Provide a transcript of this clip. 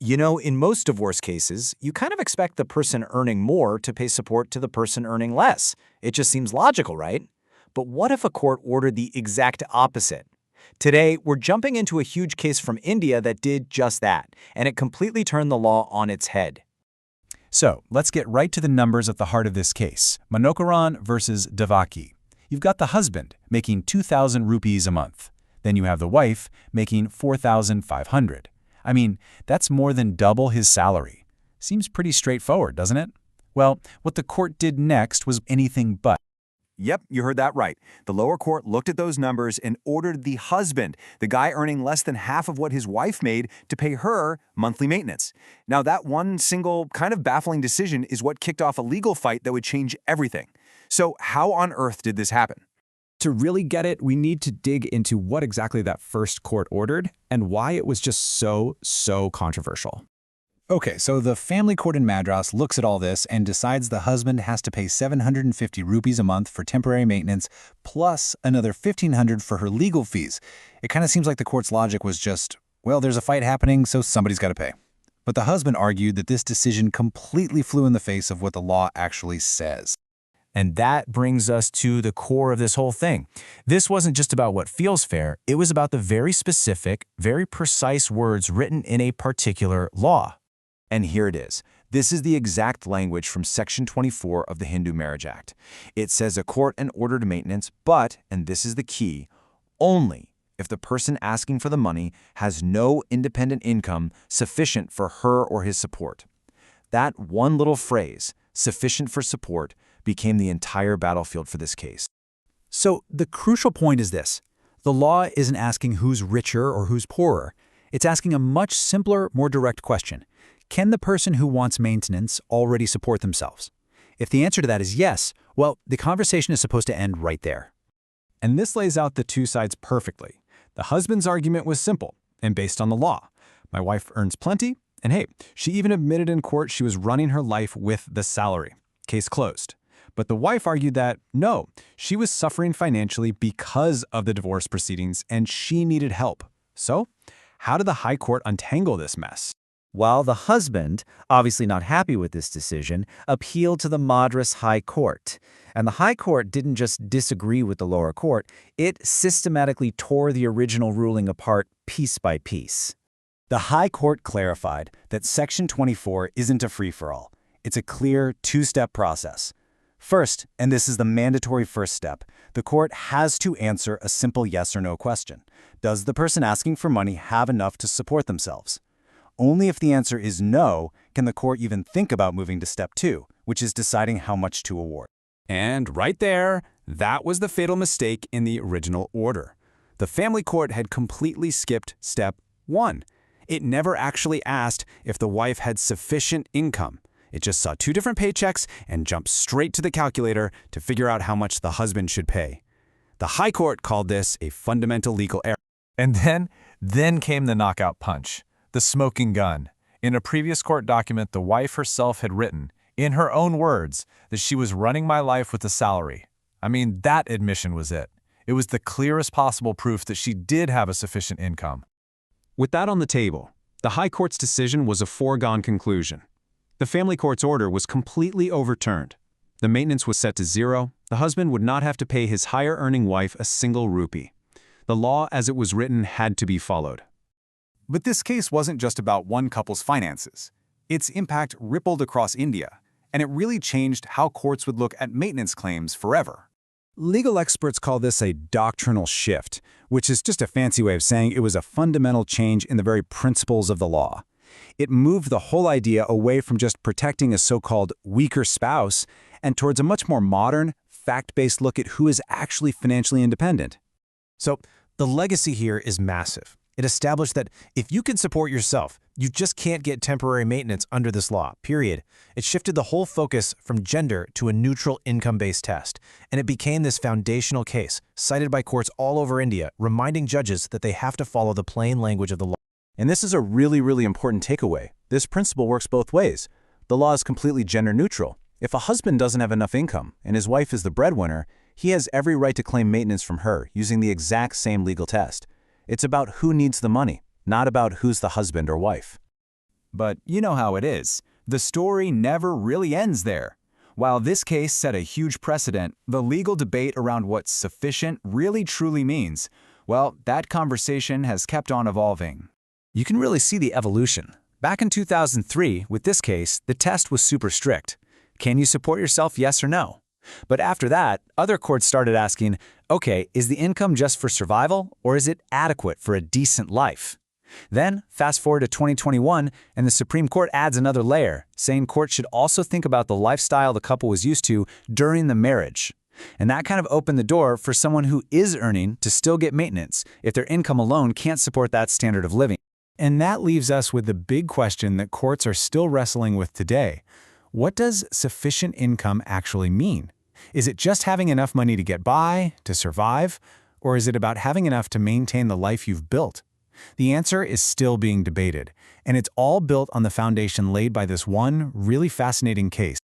You know, in most divorce cases, you kind of expect the person earning more to pay support to the person earning less. It just seems logical, right? But what if a court ordered the exact opposite? Today, we're jumping into a huge case from India that did just that, and it completely turned the law on its head. So, let's get right to the numbers at the heart of this case. Manokaran versus Devaki. You've got the husband making 2,000 rupees a month. Then you have the wife making 4,500. I mean, that's more than double his salary. Seems pretty straightforward, doesn't it? Well, what the court did next was anything but. Yep, you heard that right. The lower court looked at those numbers and ordered the husband, the guy earning less than half of what his wife made, to pay her monthly maintenance. Now, that one single kind of baffling decision is what kicked off a legal fight that would change everything. So how on earth did this happen? To really get it, we need to dig into what exactly that first court ordered and why it was just so controversial. Okay, so the family court in Madras looks at all this and decides the husband has to pay 750 rupees a month for temporary maintenance, plus another 1,500 for her legal fees. It kind of seems like the court's logic was just, well, there's a fight happening, so somebody's got to pay. But the husband argued that this decision completely flew in the face of what the law actually says. And that brings us to the core of this whole thing. This wasn't just about what feels fair, it was about the very specific, very precise words written in a particular law. And here it is. This is the exact language from Section 24 of the Hindu Marriage Act. It says a court and ordered maintenance, but, and this is the key, only if the person asking for the money has no independent income sufficient for her or his support. That one little phrase, sufficient for support, became the entire battlefield for this case. So the crucial point is this. The law isn't asking who's richer or who's poorer. It's asking a much simpler, more direct question. Can the person who wants maintenance already support themselves? If the answer to that is yes, well, the conversation is supposed to end right there. And this lays out the two sides perfectly. The husband's argument was simple and based on the law. My wife earns plenty, and hey, she even admitted in court she was running her life with the salary. Case closed. But the wife argued that, no, she was suffering financially because of the divorce proceedings and she needed help. So, how did the High Court untangle this mess? While the husband, obviously not happy with this decision, appealed to the Madras High Court. And the High Court didn't just disagree with the lower court, it systematically tore the original ruling apart piece by piece. The High Court clarified that Section 24 isn't a free-for-all. It's a clear, two-step process. First, and this is the mandatory first step, the court has to answer a simple yes or no question. Does the person asking for money have enough to support themselves? Only if the answer is no can the court even think about moving to step 2, which is deciding how much to award. And right there, that was the fatal mistake in the original order. The family court had completely skipped step 1. It never actually asked if the wife had sufficient income. It just saw 2 different paychecks and jumped straight to the calculator to figure out how much the husband should pay. The High Court called this a fundamental legal error. And then came the knockout punch, the smoking gun. In a previous court document, the wife herself had written, in her own words, that she was running my life with a salary. I mean, that admission was it. It was the clearest possible proof that she did have a sufficient income. With that on the table, the High Court's decision was a foregone conclusion. The family court's order was completely overturned. The maintenance was set to 0. The husband would not have to pay his higher-earning wife a single rupee. The law as it was written had to be followed. But this case wasn't just about one couple's finances. Its impact rippled across India, and it really changed how courts would look at maintenance claims forever. Legal experts call this a doctrinal shift, which is just a fancy way of saying it was a fundamental change in the very principles of the law. It moved the whole idea away from just protecting a so-called weaker spouse and towards a much more modern, fact-based look at who is actually financially independent. So, the legacy here is massive. It established that if you can support yourself, you just can't get temporary maintenance under this law, period. It shifted the whole focus from gender to a neutral income-based test, and it became this foundational case, cited by courts all over India, reminding judges that they have to follow the plain language of the law. And this is a really important takeaway. This principle works both ways. The law is completely gender neutral. If a husband doesn't have enough income and his wife is the breadwinner, he has every right to claim maintenance from her using the exact same legal test. It's about who needs the money, not about who's the husband or wife. But you know how it is. The story never really ends there. While this case set a huge precedent, the legal debate around what sufficient really truly means, well, that conversation has kept on evolving. You can really see the evolution. Back in 2003, with this case, the test was super strict. Can you support yourself, yes or no? But after that, other courts started asking, okay, is the income just for survival, or is it adequate for a decent life? Then, fast forward to 2021, and the Supreme Court adds another layer, saying courts should also think about the lifestyle the couple was used to during the marriage. And that kind of opened the door for someone who is earning to still get maintenance if their income alone can't support that standard of living. And that leaves us with the big question that courts are still wrestling with today. What does sufficient income actually mean? Is it just having enough money to get by, to survive, or is it about having enough to maintain the life you've built? The answer is still being debated, and it's all built on the foundation laid by this one really fascinating case.